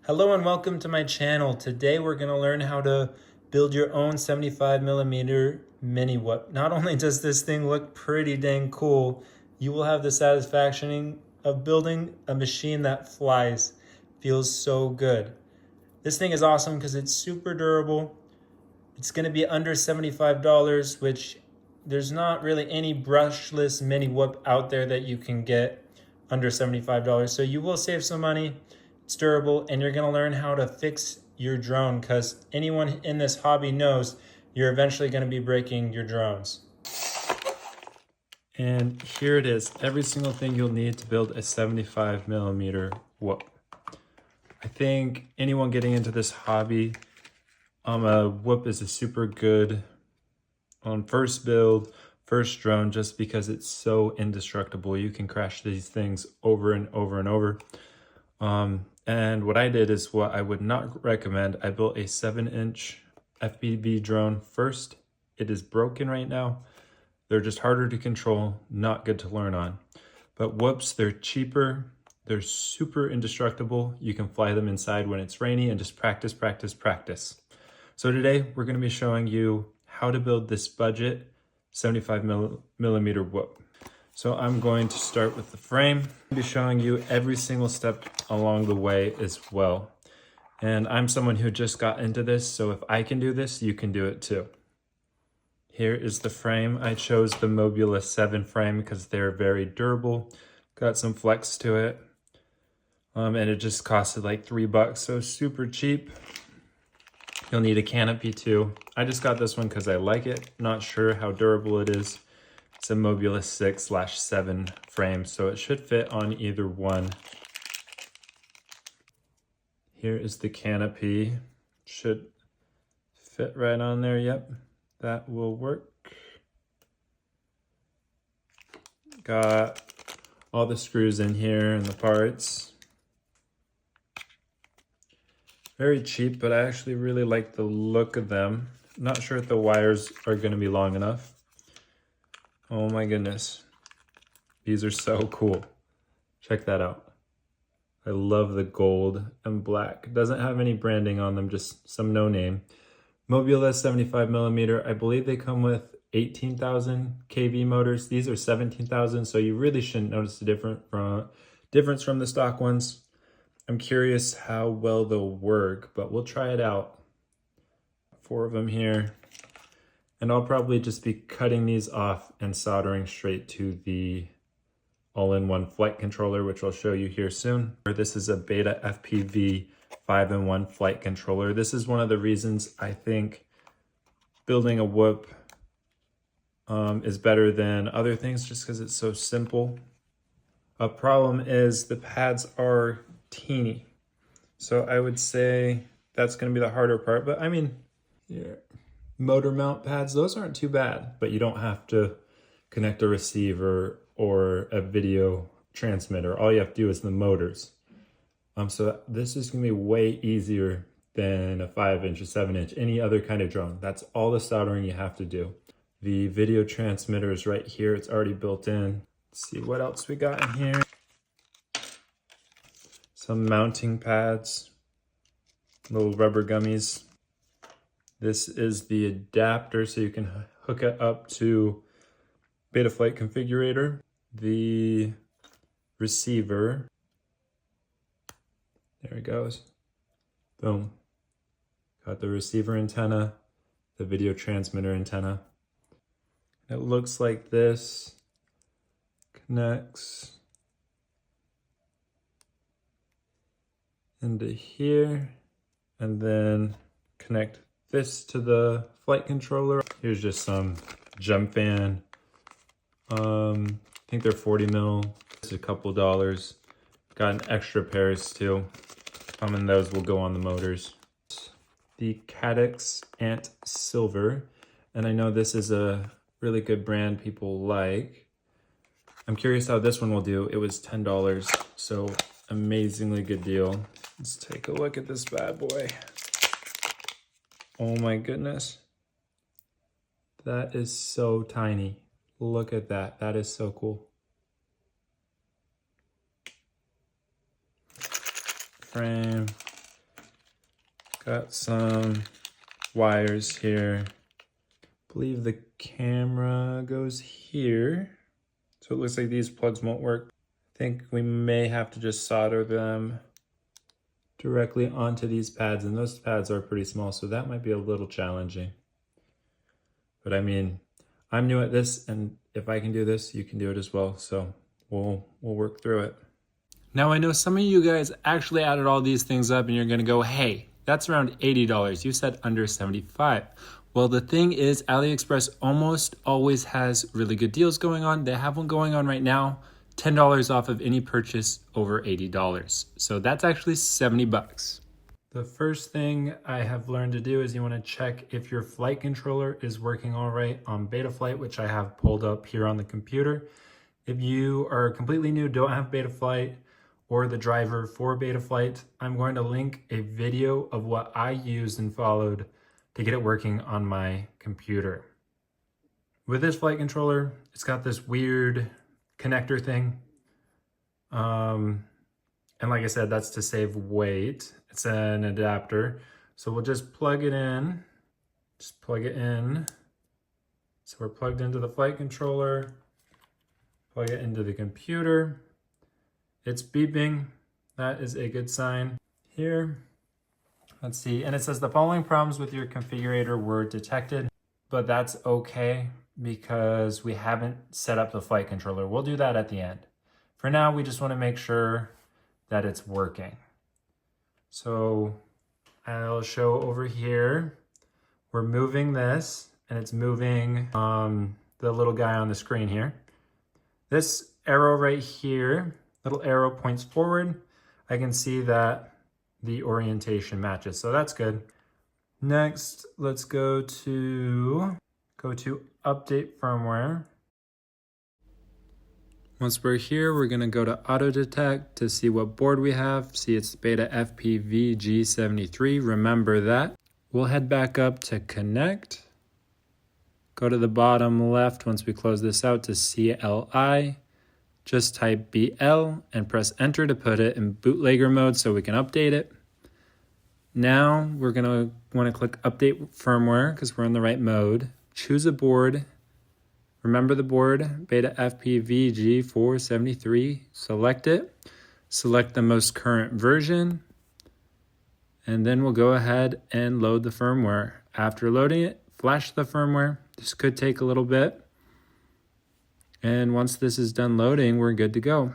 Hello and welcome to my channel. Today we're going to learn how to build your own 75mm mini whoop. Not only does this thing look pretty dang cool, you will have the satisfaction of building a machine that flies. Feels so good. This thing is awesome because it's super durable. It's going to be under $75, which there's not really any brushless mini whoop out there that you can get under $75. So you will save some money. It's durable, and you're gonna learn how to fix your drone because anyone in this hobby knows you're eventually gonna be breaking your drones. And here it is, every single thing you'll need to build a 75mm whoop. I think anyone getting into this hobby, a whoop is a super good first build, first drone, just because it's so indestructible. You can crash these things over and over and over. And what I did is what I would not recommend. I built a 7-inch FPV drone first. It is broken right now. They're just harder to control, not good to learn on. But whoops, they're cheaper. They're super indestructible. You can fly them inside when it's rainy and just practice, practice, practice. So today we're going to be showing you how to build this budget 75mm whoop. So I'm going to start with the frame. I'll be showing you every single step along the way as well. And I'm someone who just got into this, so if I can do this, you can do it too. Here is the frame. I chose the Mobula 7 frame because they're very durable. Got some flex to it. And it just costed like $3, so super cheap. You'll need a canopy too. I just got this one because I like it. Not sure how durable it is. It's a Mobula 6/7 frame, so it should fit on either one. Here is the canopy. Should fit right on there. Yep, that will work. Got all the screws in here and the parts. Very cheap, but I actually really like the look of them. Not sure if the wires are going to be long enough. Oh my goodness. These are so cool. Check that out. I love the gold and black. It doesn't have any branding on them, just some no name. Mobula 75mm. I believe they come with 18,000 kV motors. These are 17,000, so you really shouldn't notice the difference from the stock ones. I'm curious how well they'll work, but we'll try it out. 4 of them here. And I'll probably just be cutting these off and soldering straight to the all-in-one flight controller, which I'll show you here soon. This is a Beta FPV 5-in-1 flight controller. This is one of the reasons I think building a whoop is better than other things, just because it's so simple. A problem is the pads are teeny. So I would say that's going to be the harder part, but I mean, yeah. Motor mount pads, those aren't too bad, but you don't have to connect a receiver or a video transmitter. All you have to do is the motors. So this is gonna be way easier than a 5-inch or 7-inch, any other kind of drone. That's all the soldering you have to do. The video transmitter is right here. It's already built in. Let's see what else we got in here. Some mounting pads, little rubber gummies. This is the adapter, so you can hook it up to Betaflight configurator. The receiver, there it goes. Boom. Got the receiver antenna, the video transmitter antenna. It looks like this. Connects into here, and then connect this to the flight controller. Here's just some jump fan. I think they're 40 mil. It's a couple dollars. Got an extra pairs too. And those will go on the motors. The Caddx Ant Silver. And I know this is a really good brand people like. I'm curious how this one will do. It was $10, so amazingly good deal. Let's take a look at this bad boy. Oh my goodness. That is so tiny. Look at that. That is so cool. Frame. Got some wires here. I believe the camera goes here. So it looks like these plugs won't work. I think we may have to just solder them directly onto these pads, and those pads are pretty small, so that might be a little challenging. But I mean, I'm new at this, and if I can do this, you can do it as well. So we'll work through it. Now I know some of you guys actually added all these things up and you're gonna go, hey, that's around $80. You said under 75. Well, the thing is, AliExpress almost always has really good deals going on. They have one going on right now, $10 off of any purchase over $80. So that's actually 70 bucks. The first thing I have learned to do is you want to check if your flight controller is working all right on Betaflight, which I have pulled up here on the computer. If you are completely new, don't have Betaflight or the driver for Betaflight, I'm going to link a video of what I used and followed to get it working on my computer. With this flight controller, it's got this weird connector thing. And like I said, that's to save weight. It's an adapter. So we'll just plug it in. Just plug it in. So we're plugged into the flight controller. Plug it into the computer. It's beeping. That is a good sign. Here, let's see. And it says the following problems with your configurator were detected, but that's okay because we haven't set up the flight controller. We'll do that at the end. For now, we just want to make sure that it's working. So I'll show over here, we're moving this and it's moving the little guy on the screen here. This arrow right here, little arrow points forward. I can see that the orientation matches, so that's good. Next, let's go to update firmware. Once we're here, we're gonna go to auto detect to see what board we have. See, it's beta FPV-G73, remember that. We'll head back up to connect. Go to the bottom left once we close this out to CLI. Just type BL and press enter to put it in bootlegger mode so we can update it. Now we're gonna wanna click update firmware because we're in the right mode. Choose a board. Remember the board, beta FPV-G473, select it, select the most current version, and then we'll go ahead and load the firmware. After loading it, flash the firmware. This could take a little bit. And once this is done loading, we're good to go.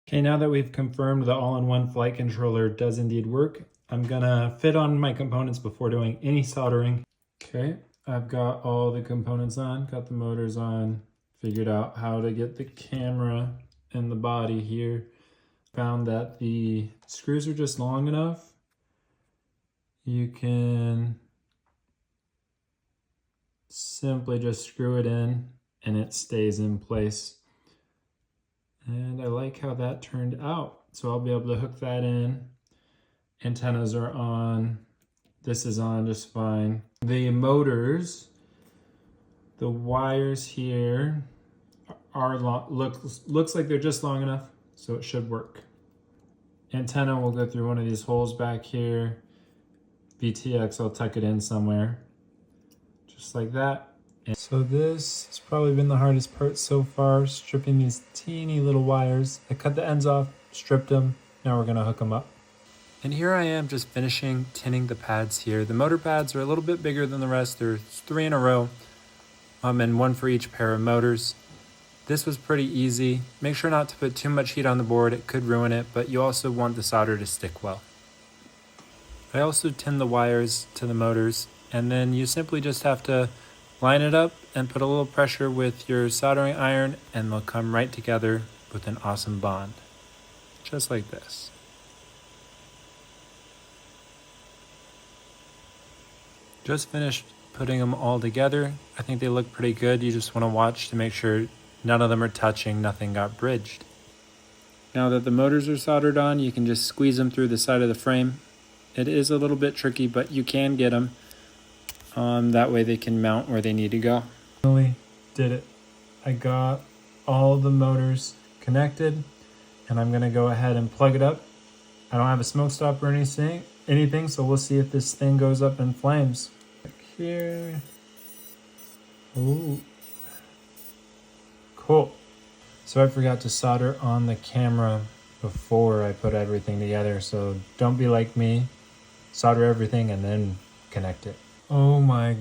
Okay, now that we've confirmed the all-in-one flight controller does indeed work, I'm gonna fit on my components before doing any soldering. Okay, I've got all the components on, got the motors on, figured out how to get the camera and the body here. Found that the screws are just long enough. You can simply just screw it in and it stays in place. And I like how that turned out. So I'll be able to hook that in. Antennas are on. This is on just fine. The motors, the wires here are looks like they're just long enough, so it should work. Antenna will go through one of these holes back here. VTX, I'll tuck it in somewhere, just like that. And so this has probably been the hardest part so far, stripping these teeny little wires. I cut the ends off, stripped them, now we're gonna hook them up. And here I am just finishing tinning the pads here. The motor pads are a little bit bigger than the rest. There's 3 in a row, and 1 for each pair of motors. This was pretty easy. Make sure not to put too much heat on the board. It could ruin it, but you also want the solder to stick well. I also tinned the wires to the motors, and then you simply just have to line it up and put a little pressure with your soldering iron, and they'll come right together with an awesome bond, just like this. Just finished putting them all together. I think they look pretty good. You just want to watch to make sure none of them are touching, nothing got bridged. Now that the motors are soldered on, you can just squeeze them through the side of the frame. It is a little bit tricky, but you can get them. That way they can mount where they need to go. Finally did it. I got all the motors connected, and I'm gonna go ahead and plug it up. I don't have a smoke stop or anything, so we'll see if this thing goes up in flames. Back here. Ooh. Cool. So I forgot to solder on the camera before I put everything together, so don't be like me. Solder everything and then connect it. Oh my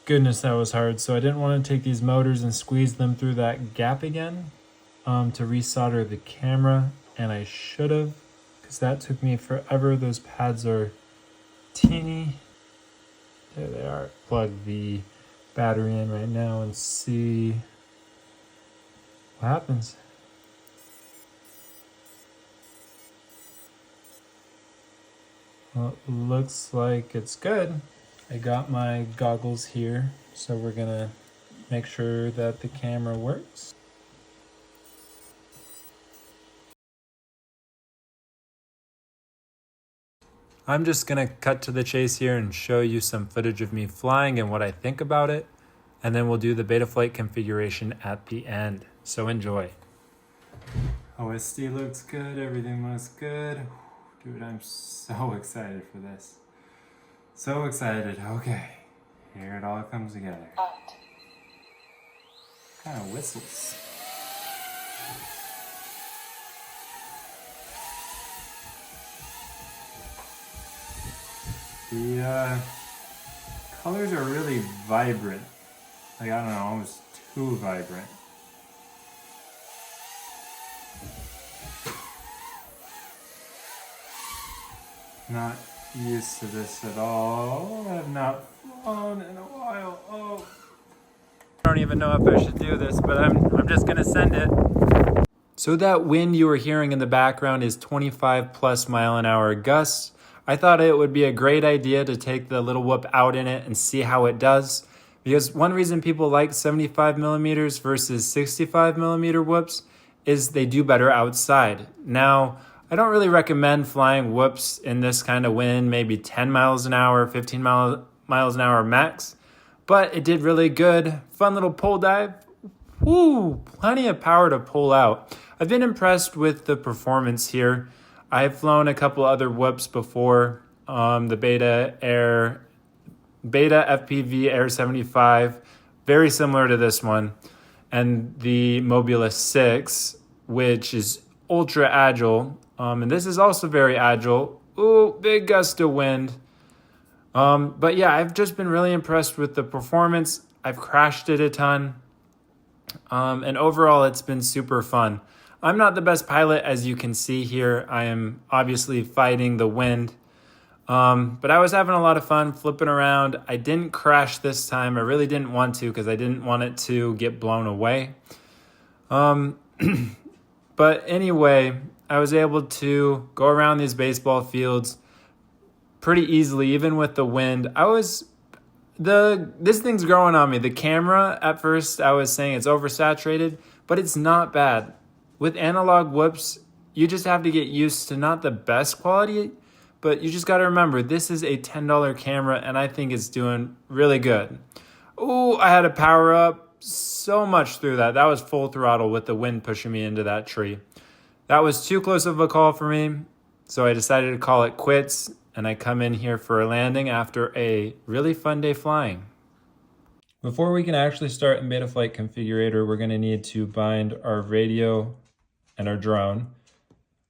goodness, that was hard. So I didn't want to take these motors and squeeze them through that gap again to resolder the camera, and I should have, because that took me forever. Those pads are teeny. There they are. Plug the battery in right now and see what happens. Well, it looks like it's good. I got my goggles here, so we're gonna make sure that the camera works. I'm just gonna cut to the chase here and show you some footage of me flying and what I think about it, and then we'll do the Betaflight configuration at the end. So enjoy. OSD looks good, everything looks good. Dude, I'm so excited for this. So excited. Okay, here it all comes together. Kind of whistles. The colors are really vibrant. Like, I don't know, almost too vibrant. Not used to this at all. I have not flown in a while. Oh. I don't even know if I should do this, but I'm just gonna send it. So that wind you were hearing in the background is 25+ mph gusts. I thought it would be a great idea to take the little whoop out in it and see how it does. Because one reason people like 75mm versus 65mm whoops is they do better outside. Now, I don't really recommend flying whoops in this kind of wind, maybe 10 miles an hour, 15 miles an hour max. But it did really good. Fun little pull dive. Woo! Plenty of power to pull out. I've been impressed with the performance here. I've flown a couple other whoops before. The Beta FPV Air 75, very similar to this one. And the Mobula 6, which is ultra agile. And this is also very agile. Ooh, big gust of wind. But yeah, I've just been really impressed with the performance. I've crashed it a ton. And overall, it's been super fun. I'm not the best pilot, as you can see here. I am obviously fighting the wind. But I was having a lot of fun flipping around. I didn't crash this time. I really didn't want to, because I didn't want it to get blown away. But anyway, I was able to go around these baseball fields pretty easily, even with the wind. This thing's growing on me. The camera, at first, I was saying it's oversaturated, but it's not bad. With analog whoops, you just have to get used to not the best quality, but you just got to remember, this is a $10 camera, and I think it's doing really good. Ooh, I had to power up so much through that. That was full throttle with the wind pushing me into that tree. That was too close of a call for me, so I decided to call it quits, and I come in here for a landing after a really fun day flying. Before we can actually start in Betaflight Configurator, we're going to need to bind our radio and our drone.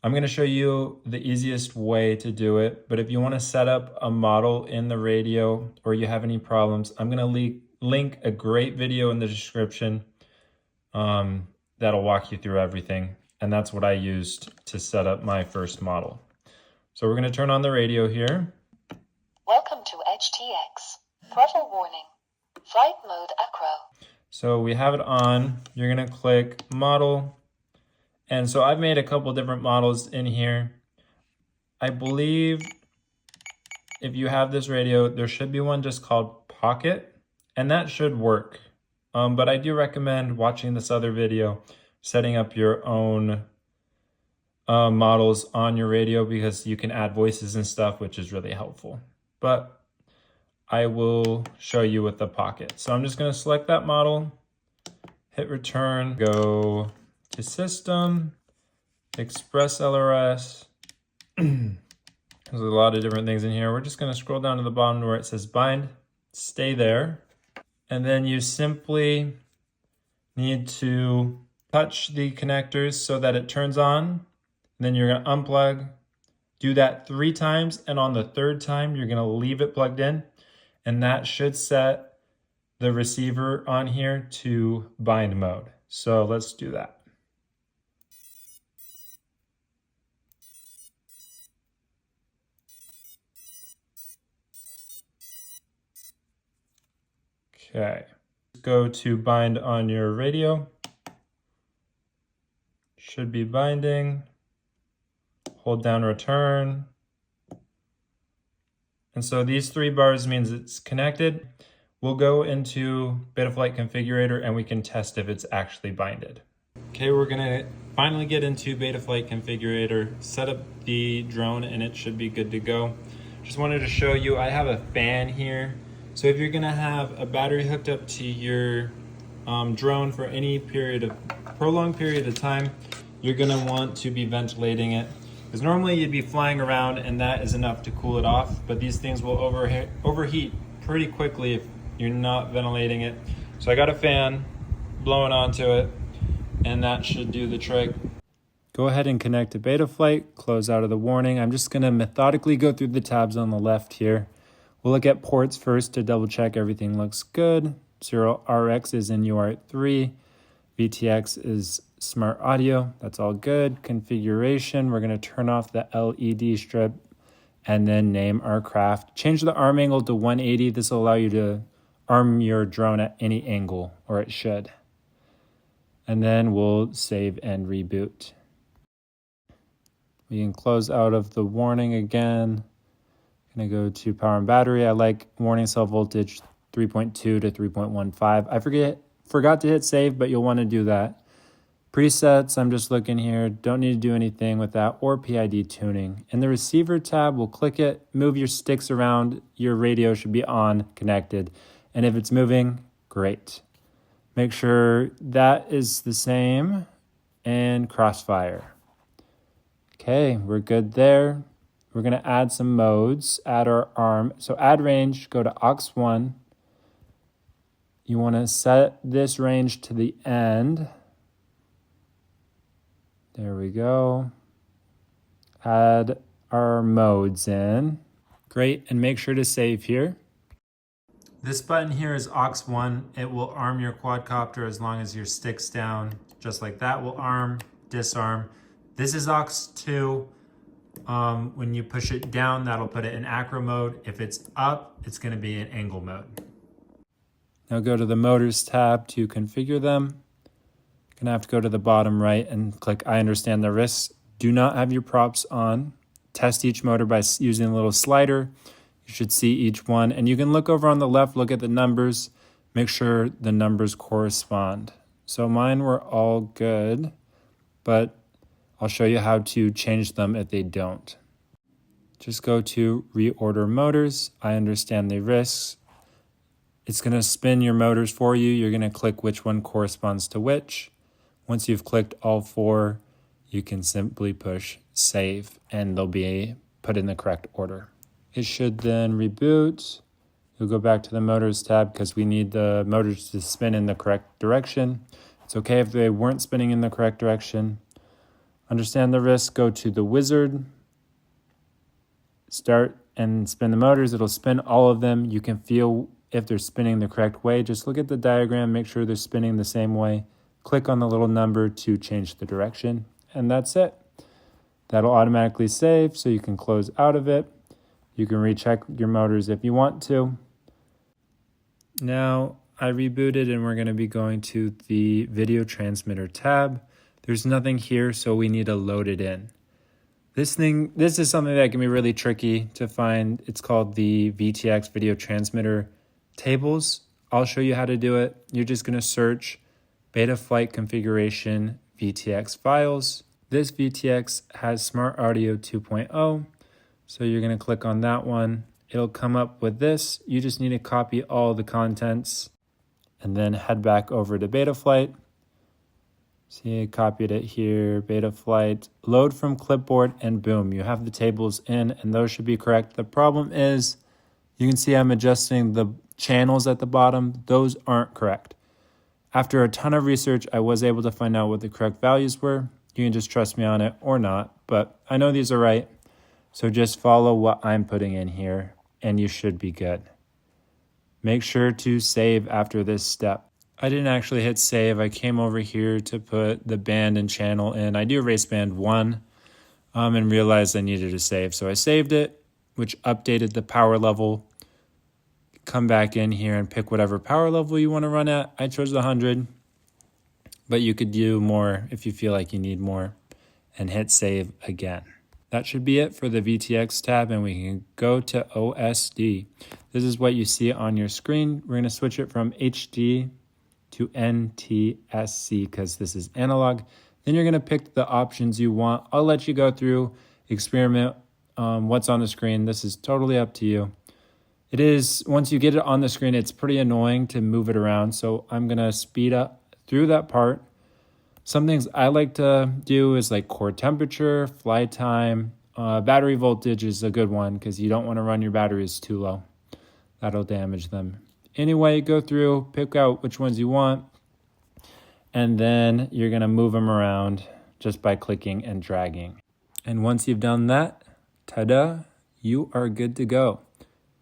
I'm going to show you the easiest way to do it, but if you want to set up a model in the radio or you have any problems, I'm going to link a great video in the description that'll walk you through everything. And that's what I used to set up my first model. So we're going to turn on the radio here. Welcome to HTX. Throttle warning. Flight mode acro. So we have it on. You're going to click model. And so I've made a couple different models in here. I believe if you have this radio, there should be one just called Pocket, and that should work. But I do recommend watching this other video, setting up your own models on your radio, because you can add voices and stuff, which is really helpful. But I will show you with the Pocket. So I'm just going to select that model, hit return, go to system, express LRS, There's a lot of different things in here. We're just going to scroll down to the bottom where it says bind, stay there. And then you simply need to touch the connectors so that it turns on. Then you're going to unplug. Do that 3 times, and on the 3rd time, you're going to leave it plugged in. And that should set the receiver on here to bind mode. So let's do that. Okay, go to bind on your radio. Should be binding. Hold down return. And so these 3 bars means it's connected. We'll go into Betaflight Configurator and we can test if it's actually binded. Okay, we're gonna finally get into Betaflight Configurator, set up the drone, and it should be good to go. Just wanted to show you, I have a fan here. So if you're gonna have a battery hooked up to your drone for any prolonged period of time, you're gonna want to be ventilating it. Because normally you'd be flying around and that is enough to cool it off, but these things will overheat pretty quickly if you're not ventilating it. So I got a fan blowing onto it, and that should do the trick. Go ahead and connect to Betaflight, close out of the warning. I'm just gonna methodically go through the tabs on the left here. We'll look at ports first to double check everything looks good. Serial RX is in UART3. VTX is smart audio, that's all good. Configuration, we're gonna turn off the LED strip and then name our craft. Change the arm angle to 180. This will allow you to arm your drone at any angle, or it should. And then we'll save and reboot. We can close out of the warning again. Gonna go to power and battery. I like warning cell voltage 3.2 to 3.15. I forgot to hit save, but you'll want to do that. Presets, I'm just looking here. Don't need to do anything with that, or PID tuning. In the receiver tab, we'll click it, move your sticks around. Your radio should be on, connected. And if it's moving, great. Make sure that is the same, and crossfire. Okay, we're good there. We're gonna add some modes, add our arm. So add range, go to aux1. You wanna set this range to the end. There we go. Add our modes in. Great, and make sure to save here. This button here is aux1. It will arm your quadcopter as long as your stick's down. Just like that will arm, disarm. This is aux2. When you push it down, that'll put it in acro mode. If it's up, it's gonna be in angle mode. Now go to the motors tab to configure them. Gonna have to go to the bottom right and click I understand the risks. Do not have your props on. Test each motor by using a little slider. You should see each one, and you can look over on the left, look at the numbers, make sure the numbers correspond. So mine were all good, but I'll show you how to change them if they don't. Just go to reorder motors. I understand the risks. It's gonna spin your motors for you. You're gonna click which one corresponds to which. Once you've clicked all 4, you can simply push save and they'll be put in the correct order. It should then reboot. You'll go back to the motors tab because we need the motors to spin in the correct direction. It's okay if they weren't spinning in the correct direction. Understand the risk, go to the wizard, start and spin the motors. It'll spin all of them. You can feel if they're spinning the correct way. Just look at the diagram, make sure they're spinning the same way. Click on the little number to change the direction, and that's it. That'll automatically save, so you can close out of it. You can recheck your motors if you want to. Now I rebooted and we're going to be going to the video transmitter tab. There's nothing here, so we need to load it in. This is something that can be really tricky to find. It's called the VTX video transmitter tables. I'll show you how to do it. You're just going to search Betaflight configuration VTX files. This VTX has Smart Audio 2.0. So you're going to click on that one. It'll come up with this. You just need to copy all the contents and then head back over to Betaflight. See, I copied it here, beta flight, load from clipboard, and boom, you have the tables in, and those should be correct. The problem is, you can see I'm adjusting the channels at the bottom. Those aren't correct. After a ton of research, I was able to find out what the correct values were. You can just trust me on it or not, but I know these are right. So just follow what I'm putting in here, and you should be good. Make sure to save after this step. I didn't actually hit save. I came over here to put the band and channel in. I do erase band 1 and realized I needed to save. So I saved it, which updated the power level. Come back in here and pick whatever power level you want to run at. I chose the 100, but you could do more if you feel like you need more, and hit save again. That should be it for the VTX tab, and we can go to OSD. This is what you see on your screen. We're going to switch it from HD to NTSC because this is analog. Then you're going to pick the options you want. I'll let you go through, experiment what's on the screen. This is totally up to you. It is, once you get it on the screen, it's pretty annoying to move it around. So I'm going to speed up through that part. Some things I like to do is like core temperature, fly time, battery voltage is a good one because you don't want to run your batteries too low. That'll damage them. Anyway, go through, pick out which ones you want, and then you're going to move them around just by clicking and dragging. And once you've done that, ta-da, you are good to go.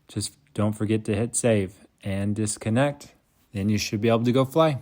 Just don't forget to hit save and disconnect. Then you should be able to go fly.